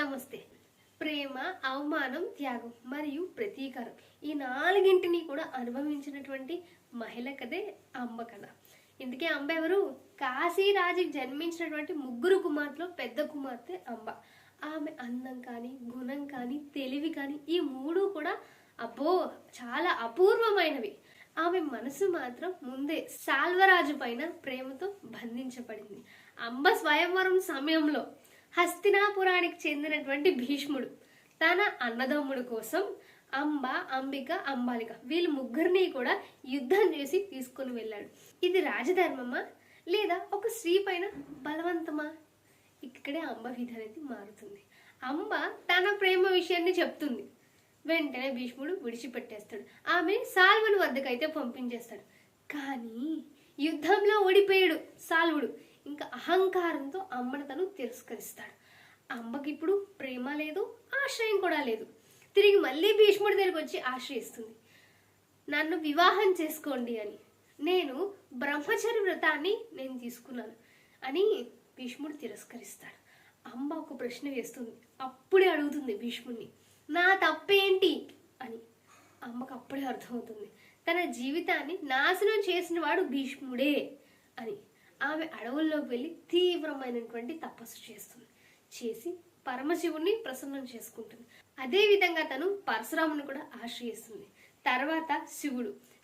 నమస్తే. ప్రేమ, అవమానం, త్యాగం మరియు ప్రతీకారం ఈ నాలుగింటిని కూడా అనుభవించినటువంటి మహిళ కథే అంబ కథ. ఇందుకే అంబ ఎవరు? కాశీరాజుకి జన్మించినటువంటి ముగ్గురు కుమార్తెలో పెద్ద కుమార్తె అంబ. ఆమె అందం కానీ, గుణం కానీ, తెలివి కానీ ఈ మూడు కూడా చాలా అపూర్వమైనవి. ఆమె మనసు మాత్రం ముందే సాల్వరాజు పైన ప్రేమతో బంధించబడింది. అంబ స్వయంవరం సమయంలో హస్తినాపురానికి చెందినటువంటి భీష్ముడు తన అన్నదమ్ముడు కోసం అంబ, అంబిక, అంబాలిక వీళ్ళు ముగ్గురిని కూడా యుద్ధం చేసి తీసుకుని వెళ్ళాడు. ఇది రాజధర్మమా లేదా ఒక స్త్రీ పైన బలవంతమా? ఇక్కడే అంబ విధి అనేది మారుతుంది. అంబ తన ప్రేమ విషయాన్ని చెప్తుంది. వెంటనే భీష్ముడు విడిచిపెట్టేస్తాడు. ఆమె సాల్వుని వద్దకైతే పంపించేస్తాడు. కానీ యుద్ధంలో ఓడిపోయాడు సాల్వుడు. ఇంకా అహంకారంతో అమ్మను తను తిరస్కరిస్తాడు. అంబకి ఇప్పుడు ప్రేమ లేదు, ఆశ్రయం కూడా లేదు. తిరిగి మళ్ళీ భీష్ముడి దగ్గరికి వచ్చి ఆశ్రయిస్తుంది. నన్ను వివాహం చేసుకోండి అని, నేను బ్రహ్మచర్య వ్రతాన్ని నేను తీసుకున్నాను అని భీష్ముడు తిరస్కరిస్తాడు. అంబ ఒక ప్రశ్న వేస్తుంది. అప్పుడే అడుగుతుంది భీష్ముడిని, నా తప్పేంటి అని. అమ్మకు అప్పుడే అర్థమవుతుంది తన జీవితాన్ని నాశనం చేసిన వాడు భీష్ముడే అని. ఆమె అడవుల్లోకి వెళ్ళి తీవ్రమైనటువంటి తపస్సు చేసి పరమశివుణ్ణి ప్రసన్నం చేసుకుంటుంది. అదే విధంగా తను పరశురాముని కూడా ఆశ్రయిస్తుంది. తర్వాత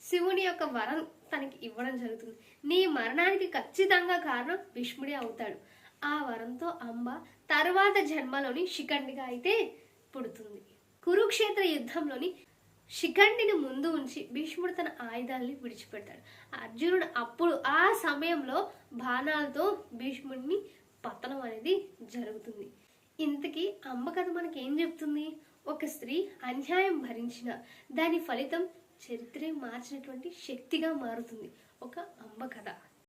శివుని యొక్క వరం తనకి ఇవ్వడం జరుగుతుంది. నీ మరణానికి ఖచ్చితంగా కారణం భీష్ముడే అవుతాడు. ఆ వరంతో అంబ తర్వాత జన్మలోని శిఖండిగా అయితే పుడుతుంది. కురుక్షేత్ర యుద్ధంలోని శిఖండిని ముందు ఉంచి భీష్ముడు తన ఆయుధాలని విడిచిపెడతాడు. అర్జునుడు అప్పుడు ఆ సమయంలో బాణాలతో భీష్ముడిని పతనం అనేది జరుగుతుంది. ఇంతకీ అంబ కథ మనకి ఏం చెప్తుంది? ఒక స్త్రీ అన్యాయం భరించిన దాని ఫలితం చరిత్రే మార్చినటువంటి శక్తిగా మారుతుంది. ఒక అంబ కథ.